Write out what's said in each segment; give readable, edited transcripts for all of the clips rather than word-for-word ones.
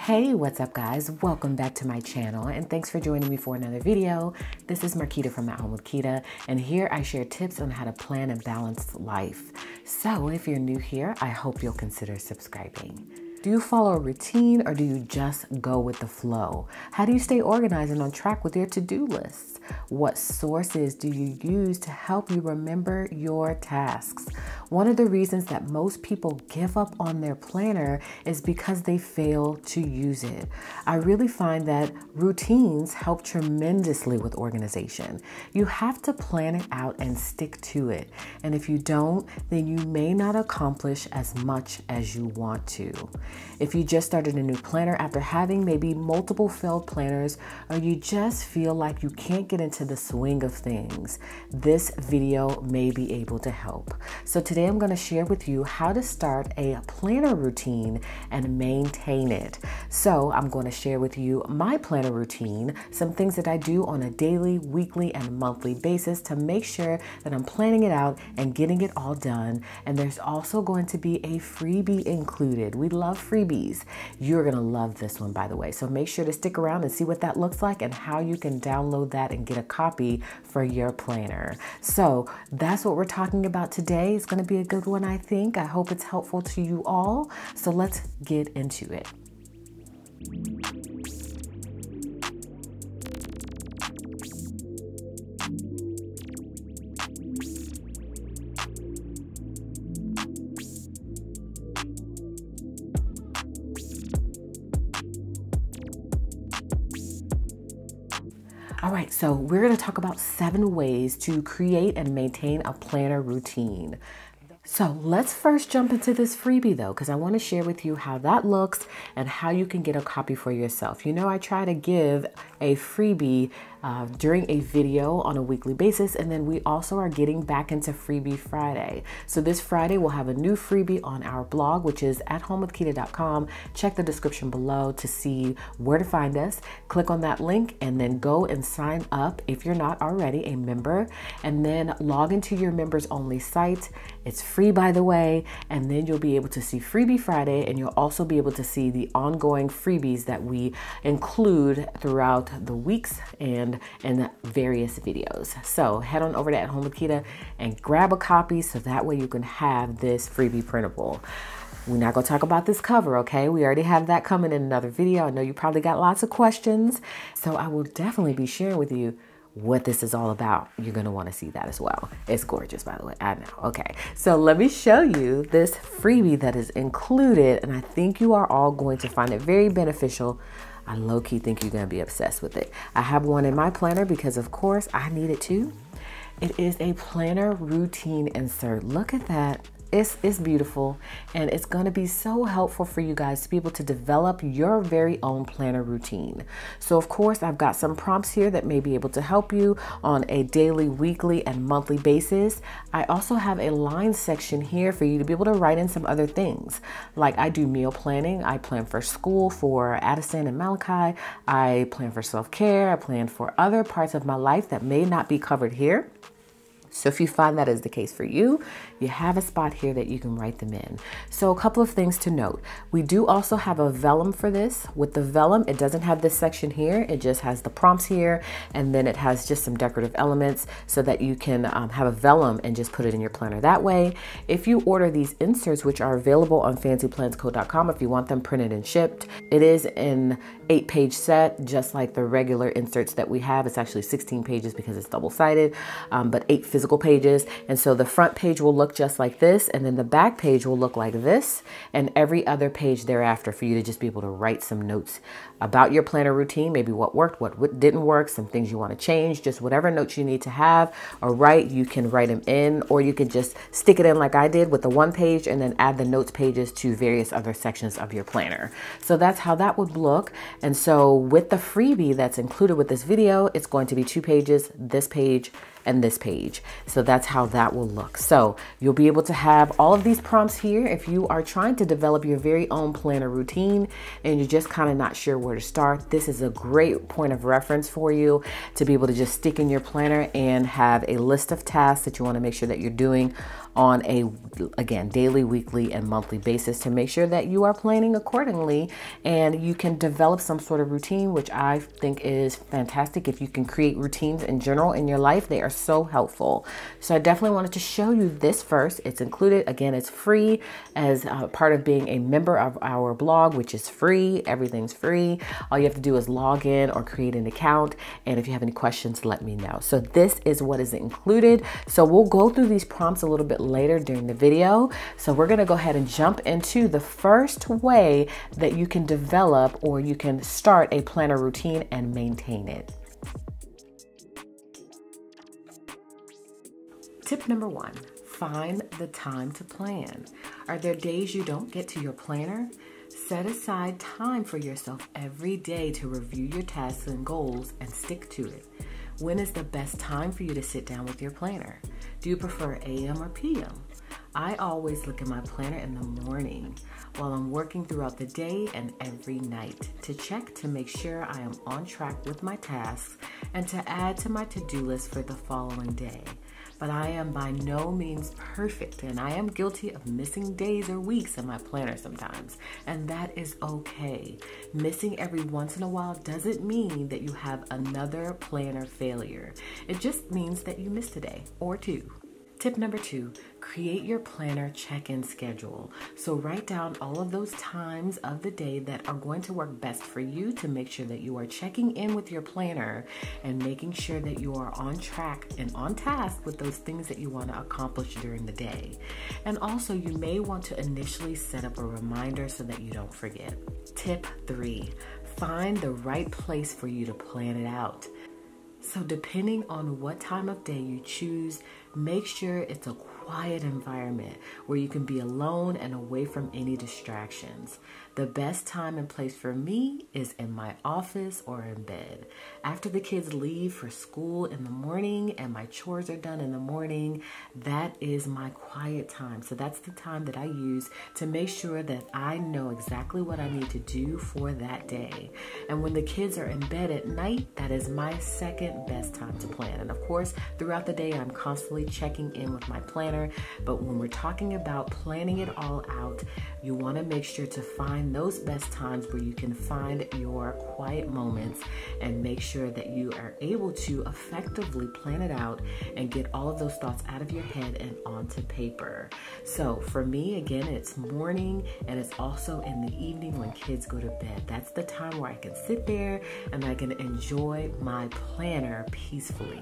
Hey, what's up guys? Welcome back to my channel and thanks for joining me for another video. This is Quita from At Home with Quita, and here I share tips on how to plan a balanced life. So if you're new here, I hope you'll consider subscribing. Do you follow a routine or do you just go with the flow? How do you stay organized and on track with your to-do lists? What sources do you use to help you remember your tasks? One of the reasons that most people give up on their planner is because they fail to use it. I really find that routines help tremendously with organization. You have to plan it out and stick to it. And if you don't, then you may not accomplish as much as you want to. If you just started a new planner after having maybe multiple failed planners, or you just feel like you can't get into the swing of things, this video may be able to help. So today I'm going to share with you how to start a planner routine and maintain it. So I'm going to share with you my planner routine, some things that I do on a daily, weekly, and monthly basis to make sure that I'm planning it out and getting it all done. And there's also going to be a freebie included. We love freebies. You're going to love this one, by the way. So make sure to stick around and see what that looks like and how you can download that and get a copy for your planner. So that's what we're talking about today. It's going to be a good one, I think. I hope it's helpful to you all. So let's get into it. All right, so we're going to talk about 7 ways to create and maintain a planner routine. So let's first jump into this freebie though, because I want to share with you how that looks and how you can get a copy for yourself. You know, I try to give a freebie during a video on a weekly basis, and then we also are getting back into Freebie Friday. So this Friday we'll have a new freebie on our blog, which is athomewithquita.com. Check the description below to see where to find us. Click on that link and then go and sign up if you're not already a member, and then log into your members only site. It's free, by the way, and then you'll be able to see Freebie Friday, and you'll also be able to see the ongoing freebies that we include throughout the weeks and in various videos. So head on over to At Home with Quita and grab a copy so that way you can have this freebie printable. We're not going to talk about this cover, okay? We already have that coming in another video. I know you probably got lots of questions, so I will definitely be sharing with you what this is all about. You're going to want to see that as well. It's gorgeous, by the way. I know. Okay, so let me show you this freebie that is included, and I think you are all going to find it very beneficial. I low-key think you're going to be obsessed with it. I have one in my planner because, of course, I need it too. It is a planner routine insert. Look at that. It's beautiful, and it's going to be so helpful for you guys to be able to develop your very own planner routine. So of course, I've got some prompts here that may be able to help you on a daily, weekly, and monthly basis. I also have a line section here for you to be able to write in some other things. Like I do meal planning. I plan for school for Addison and Malachi. I plan for self-care. I plan for other parts of my life that may not be covered here. So if you find that is the case for you, you have a spot here that you can write them in. So a couple of things to note. We do also have a Vellum for this. With the Vellum, it doesn't have this section here. It just has the prompts here, and then it has just some decorative elements so that you can have a Vellum and just put it in your planner that way. If you order these inserts, which are available on fancyplansco.com if you want them printed and shipped, it is an 8-page set, just like the regular inserts that we have. It's actually 16 pages because it's double-sided, but 8 physical pages. And so the front page will look just like this, and then the back page will look like this, and every other page thereafter for you to just be able to write some notes about your planner routine, maybe what worked, what didn't work, some things you want to change, just whatever notes you need to have or write, you can write them in, or you can just stick it in like I did with the 1 page and then add the notes pages to various other sections of your planner. So that's how that would look. And so with the freebie that's included with this video, it's going to be 2 pages, this page, and this page. So that's how that will look. So you'll be able to have all of these prompts here if you are trying to develop your very own planner routine and you're just kind of not sure where to start. This is a great point of reference for you to be able to just stick in your planner and have a list of tasks that you want to make sure that you're doing on a, again, daily, weekly, and monthly basis to make sure that you are planning accordingly and you can develop some sort of routine, which I think is fantastic. If you can create routines in general in your life, they are so helpful. So I definitely wanted to show you this first. It's included, again, it's free as part of being a member of our blog, which is free. Everything's free. All you have to do is log in or create an account. And if you have any questions, let me know. So this is what is included. So we'll go through these prompts a little bit later during the video. So we're going to go ahead and jump into the first way that you can develop or you can start a planner routine and maintain it. Tip number 1, find the time to plan. Are there days you don't get to your planner? Set aside time for yourself every day to review your tasks and goals and stick to it. When is the best time for you to sit down with your planner? Do you prefer AM or PM? I always look at my planner in the morning while I'm working throughout the day and every night to check to make sure I am on track with my tasks and to add to my to-do list for the following day. But I am by no means perfect, and I am guilty of missing days or weeks in my planner sometimes, and that is okay. Missing every once in a while doesn't mean that you have another planner failure. It just means that you missed a day or two. Tip number 2, create your planner check-in schedule. So write down all of those times of the day that are going to work best for you to make sure that you are checking in with your planner and making sure that you are on track and on task with those things that you want to accomplish during the day. And also you may want to initially set up a reminder so that you don't forget. Tip 3, find the right place for you to plan it out. So depending on what time of day you choose, make sure it's a quiet environment where you can be alone and away from any distractions. The best time and place for me is in my office or in bed. After the kids leave for school in the morning and my chores are done in the morning, that is my quiet time. So that's the time that I use to make sure that I know exactly what I need to do for that day. And when the kids are in bed at night, that is my second best time to plan. And of course, throughout the day, I'm constantly checking in with my planner. But when we're talking about planning it all out, you want to make sure to find those best times where you can find your quiet moments and make sure that you are able to effectively plan it out and get all of those thoughts out of your head and onto paper. So for me, again, it's morning and it's also in the evening when kids go to bed. That's the time where I can sit there and I can enjoy my planner peacefully.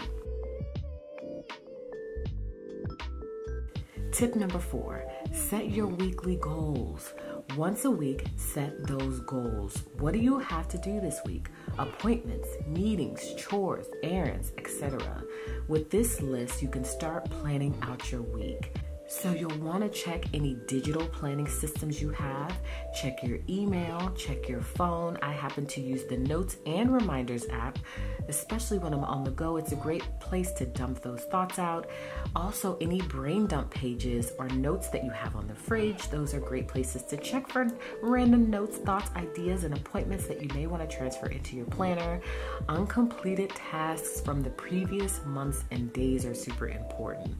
Tip number 4, set your weekly goals. Once a week, set those goals. What do you have to do this week? Appointments, meetings, chores, errands, etc. With this list, you can start planning out your week. So you'll want to check any digital planning systems you have, check your email, check your phone. I happen to use the Notes and Reminders app, especially when I'm on the go. It's a great place to dump those thoughts out. Also, any brain dump pages or notes that you have on the fridge, those are great places to check for random notes, thoughts, ideas, and appointments that you may want to transfer into your planner. Uncompleted tasks from the previous months and days are super important.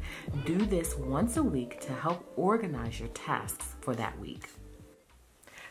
Do this once a week to help organize your tasks for that week.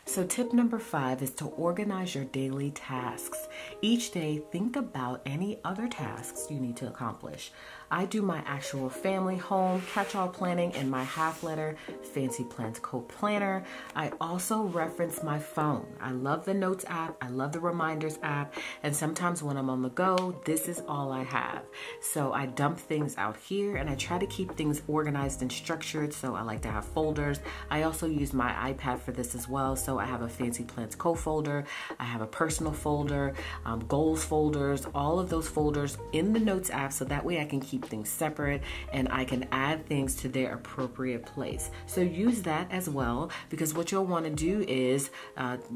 So tip number 5 is to organize your daily tasks. Each day, think about any other tasks you need to accomplish. I do my actual family, home, catch-all planning in my half letter Fancy Plans Co-Planner. I also reference my phone. I love the Notes app. I love the Reminders app. And sometimes when I'm on the go, this is all I have. So I dump things out here and I try to keep things organized and structured. So I like to have folders. I also use my iPad for this as well. So I have a Fancy Plans Co folder. I have a personal folder, goals folders, all of those folders in the Notes app. So that way I can keep things separate and I can add things to their appropriate place. So use that as well, because what you'll want to do is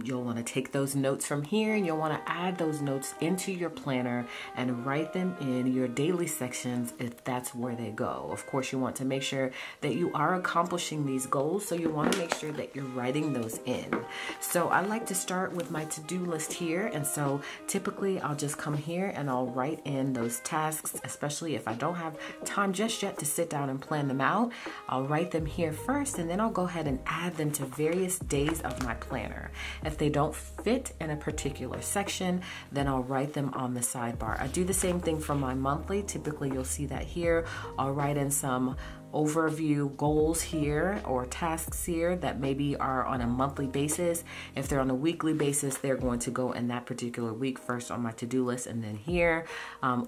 you'll want to take those notes from here and you'll want to add those notes into your planner and write them in your daily sections if that's where they go. Of course, you want to make sure that you are accomplishing these goals, so you want to make sure that you're writing those in. So I like to start with my to-do list here, and so typically I'll just come here and I'll write in those tasks, especially if I don't don't have time just yet to sit down and plan them out, I'll write them here first, and then I'll go ahead and add them to various days of my planner. If they don't fit in a particular section, then I'll write them on the sidebar. I do the same thing for my monthly. Typically, you'll see that here. I'll write in some overview goals here or tasks here that maybe are on a monthly basis. If they're on a weekly basis, they're going to go in that particular week first on my to-do list and then here,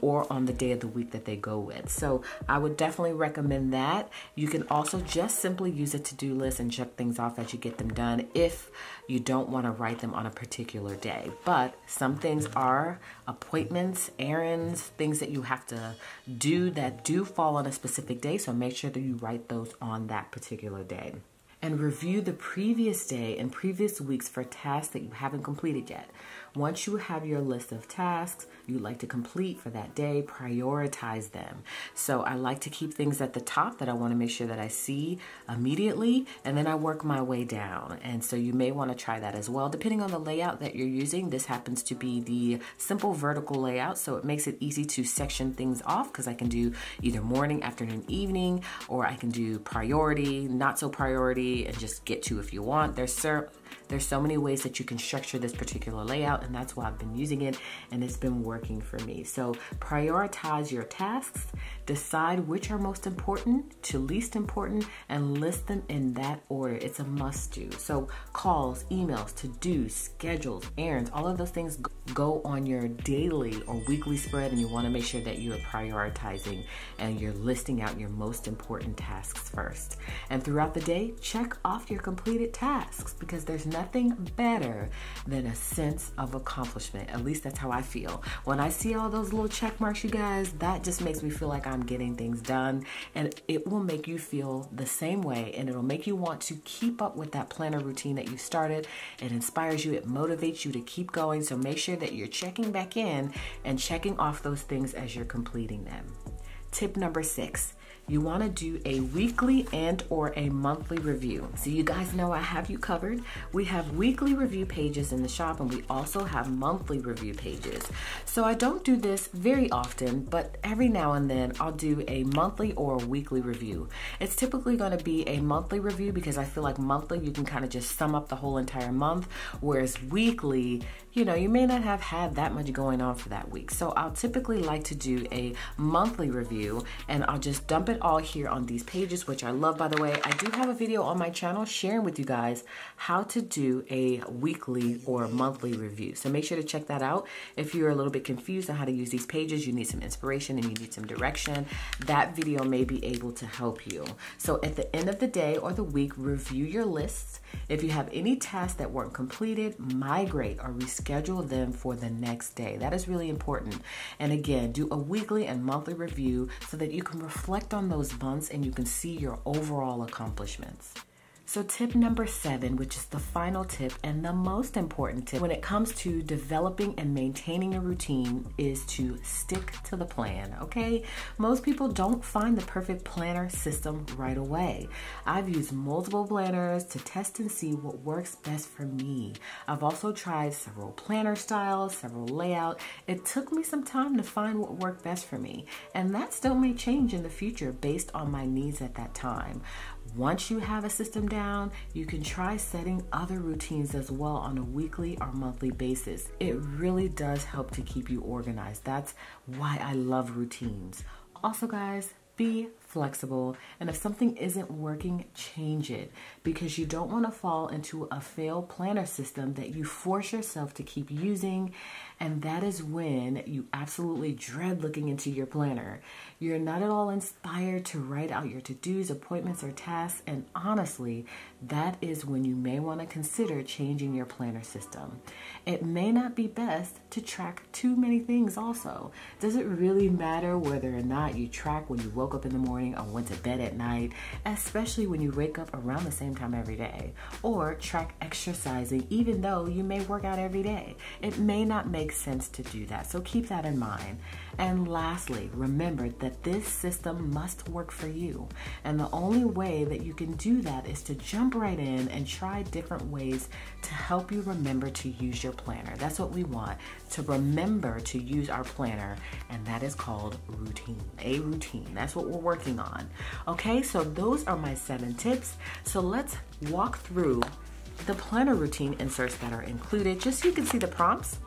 or on the day of the week that they go with. So I would definitely recommend that. You can also just simply use a to-do list and check things off as you get them done if you don't want to write them on a particular day. But some things are appointments, errands, things that you have to do that do fall on a specific day. So make sure that you write those on that particular day. And review the previous day and previous weeks for tasks that you haven't completed yet. Once you have your list of tasks you'd like to complete for that day, prioritize them. So I like to keep things at the top that I want to make sure that I see immediately, and then I work my way down. And so you may want to try that as well. Depending on the layout that you're using, this happens to be the simple vertical layout, so it makes it easy to section things off because I can do either morning, afternoon, evening, or I can do priority, not so priority, and just get to if you want. There's so many ways that you can structure this particular layout, and that's why I've been using it, and it's been working for me. So prioritize your tasks, decide which are most important to least important, and list them in that order. It's a must do. So calls, emails, to-dos, schedules, errands, all of those things go on your daily or weekly spread, and you want to make sure that you're prioritizing and you're listing out your most important tasks first. And throughout the day, check off your completed tasks, because there's nothing better than a sense of accomplishment. At least that's how I feel. When I see all those little check marks, you guys, that just makes me feel like I'm getting things done, and it will make you feel the same way, and it'll make you want to keep up with that planner routine that you started. It inspires you, it motivates you to keep going. So make sure that you're checking back in and checking off those things as you're completing them. Tip number 6. You want to do a weekly and or a monthly review. So you guys know I have you covered. We have weekly review pages in the shop, and we also have monthly review pages. So I don't do this very often, but every now and then I'll do a monthly or a weekly review. It's typically going to be a monthly review because I feel like monthly you can kind of just sum up the whole entire month, whereas weekly, you know, you may not have had that much going on for that week. So I'll typically like to do a monthly review, and I'll just dump it all here on these pages, which I love, by the way. I do have a video on my channel sharing with you guys how to do a weekly or monthly review. So make sure to check that out. If you're a little bit confused on how to use these pages, you need some inspiration and you need some direction, that video may be able to help you. So at the end of the day or the week, review your lists. If you have any tasks that weren't completed, migrate or reschedule them for the next day. That is really important. And again, do a weekly and monthly review so that you can reflect on those months and you can see your overall accomplishments. So tip number 7, which is the final tip and the most important tip when it comes to developing and maintaining a routine, is to stick to the plan, okay? Most people don't find the perfect planner system right away. I've used multiple planners to test and see what works best for me. I've also tried several planner styles, several layouts. It took me some time to find what worked best for me, and that still may change in the future based on my needs at that time. Once you have a system down, you can try setting other routines as well on a weekly or monthly basis. It really does help to keep you organized. That's why I love routines. Also, guys, be flexible, and if something isn't working, change it, because you don't want to fall into a failed planner system that you force yourself to keep using, and that is when you absolutely dread looking into your planner. You're not at all inspired to write out your to-dos, appointments, or tasks, and honestly, that is when you may want to consider changing your planner system. It may not be best to track too many things also. Does it really matter whether or not you track when you woke up in the morning morning or went to bed at night, especially when you wake up around the same time every day. Or track exercising even though you may work out every day. It may not make sense to do that, so keep that in mind. And lastly, remember that this system must work for you. And the only way that you can do that is to jump right in and try different ways to help you remember to use your planner. That's what we want, to remember to use our planner, and that is called routine, a routine. That's what we're working on. Okay, so those are my 7 tips. So let's walk through the planner routine inserts that are included, just so you can see the prompts.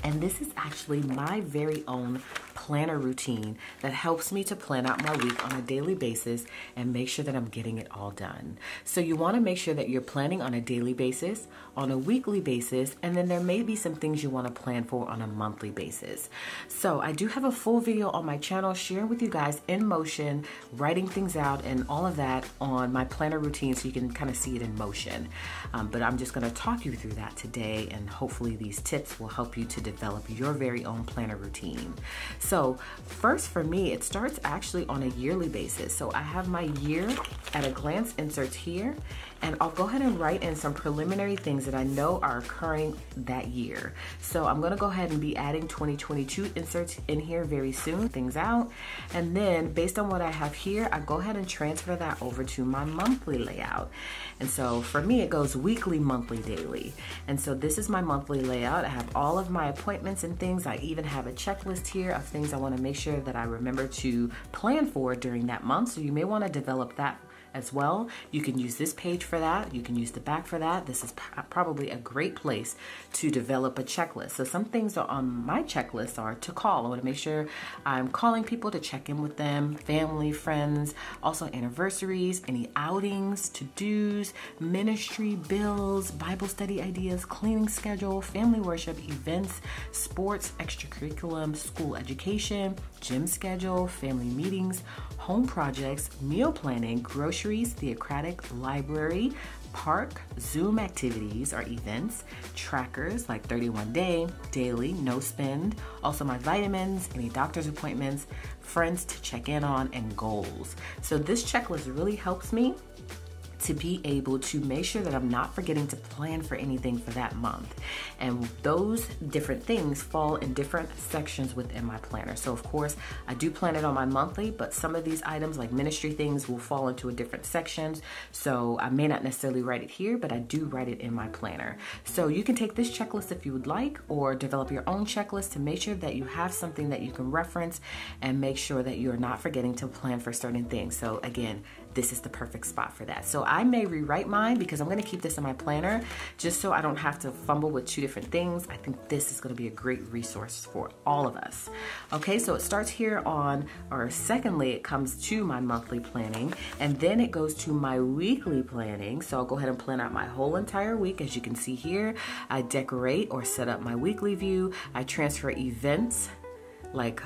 And this is actually my very own planner routine that helps me to plan out my week on a daily basis and make sure that I'm getting it all done. So you want to make sure that you're planning on a daily basis, on a weekly basis, and then there may be some things you want to plan for on a monthly basis. So I do have a full video on my channel sharing with you guys in motion, writing things out and all of that on my planner routine so you can kind of see it in motion. But I'm just going to talk you through that today, and hopefully these tips will help you to develop your very own planner routine. So first for me, it starts actually on a yearly basis. So I have my year at a glance inserts here, and I'll go ahead and write in some preliminary things that I know are occurring that year. So I'm gonna go ahead and be adding 2022 inserts in here very soon, things out. And then based on what I have here, I go ahead and transfer that over to my monthly layout. And so for me, it goes weekly, monthly, daily. And so this is my monthly layout. I have all of my appointments and things. I even have a checklist here of things I want to make sure that I remember to plan for during that month. So you may want to develop that as well. You can use this page for that. You can use the back for that. This is probably a great place to develop a checklist. So some things are on my checklist are to call. I want to make sure I'm calling people to check in with them, family, friends, also anniversaries, any outings, to-dos, ministry, bills, Bible study ideas, cleaning schedule, family worship, events, sports, extracurriculum, school education, gym schedule, family meetings, home projects, meal planning, groceries, theocratic, library, park, Zoom activities or events, trackers like 31-day, daily, no spend, also my vitamins, any doctor's appointments, friends to check in on, and goals. So this checklist really helps me to be able to make sure that I'm not forgetting to plan for anything for that month. And those different things fall in different sections within my planner. So of course, I do plan it on my monthly, but some of these items like ministry things will fall into a different sections. So I may not necessarily write it here, but I do write it in my planner. So you can take this checklist if you would like, or develop your own checklist to make sure that you have something that you can reference and make sure that you're not forgetting to plan for certain things. So again, this is the perfect spot for that. So I may rewrite mine because I'm gonna keep this in my planner just so I don't have to fumble with 2 different things. I think this is gonna be a great resource for all of us. Okay, so it starts here on, or secondly, it comes to my monthly planning, and then it goes to my weekly planning. So I'll go ahead and plan out my whole entire week. As you can see here, I decorate or set up my weekly view. I transfer events like,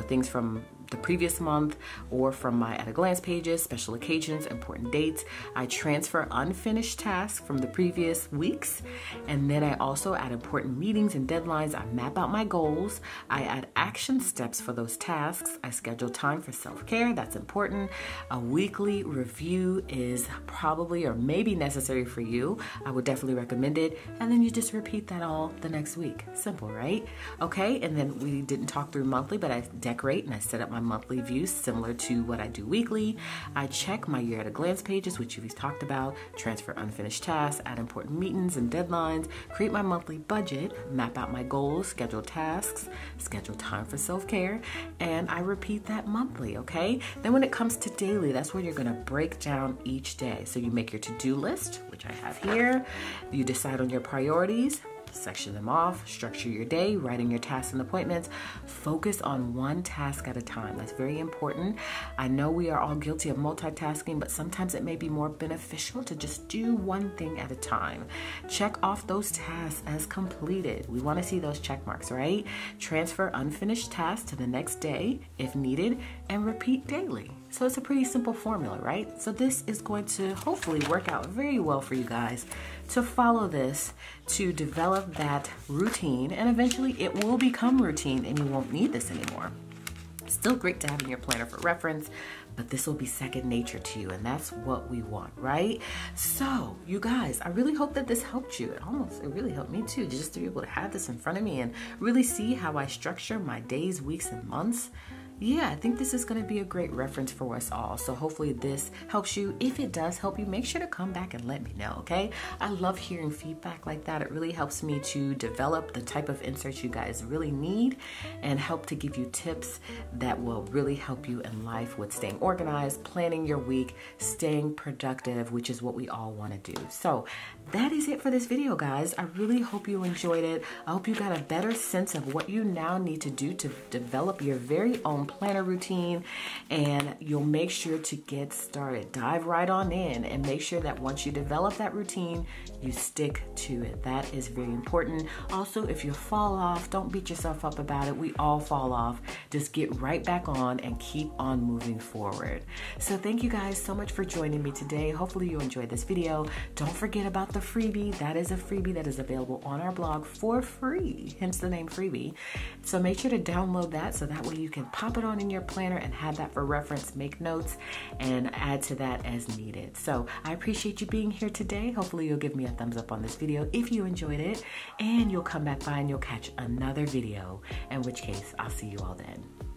things from the previous month or from my at a glance pages, special occasions, important dates. I transfer unfinished tasks from the previous weeks, and then I also add important meetings and deadlines. I map out my goals. I add action steps for those tasks. I schedule time for self-care. That's important. A weekly review is probably or maybe necessary for you. I would definitely recommend it. And then you just repeat that all the next week. Simple, right? Okay, and then we didn't talk through monthly, but I decorate and I set up my monthly views similar to what I do weekly. I check my year at a glance pages, which we've talked about, transfer unfinished tasks, add important meetings and deadlines, create my monthly budget, map out my goals, schedule tasks, schedule time for self-care, and I repeat that monthly, okay? Then when it comes to daily, that's where you're gonna break down each day. So you make your to-do list, which I have here. You decide on your priorities, section them off, structure your day, writing your tasks and appointments, focus on one task at a time. That's very important. I know we are all guilty of multitasking, but sometimes it may be more beneficial to just do one thing at a time. Check off those tasks as completed. We want to see those check marks, right? Transfer unfinished tasks to the next day if needed, and repeat daily. So it's a pretty simple formula, right? So this is going to hopefully work out very well for you guys to follow this, to develop that routine, and eventually it will become routine and you won't need this anymore. Still great to have in your planner for reference, but this will be second nature to you, and that's what we want, right? So, you guys, I really hope that this helped you. It really helped me too, just to be able to have this in front of me and really see how I structure my days, weeks, and months. Yeah, I think this is going to be a great reference for us all. So hopefully this helps you. If it does help you, make sure to come back and let me know, okay? I love hearing feedback like that. It really helps me to develop the type of inserts you guys really need and help to give you tips that will really help you in life with staying organized, planning your week, staying productive, which is what we all want to do. So that is it for this video, guys. I really hope you enjoyed it. I hope you got a better sense of what you now need to do to develop your very own planner routine, and you'll make sure to get started. Dive right on in and make sure that once you develop that routine, you stick to it. That is very important. Also, if you fall off, don't beat yourself up about it. We all fall off. Just get right back on and keep on moving forward. So thank you guys so much for joining me today. Hopefully you enjoyed this video. Don't forget about the freebie. That is a freebie that is available on our blog for free, hence the name freebie. So make sure to download that so that way you can pop it on in your planner and have that for reference, make notes, and add to that as needed. So I appreciate you being here today. Hopefully you'll give me a thumbs up on this video if you enjoyed it, and you'll come back by and you'll catch another video, in which case I'll see you all then.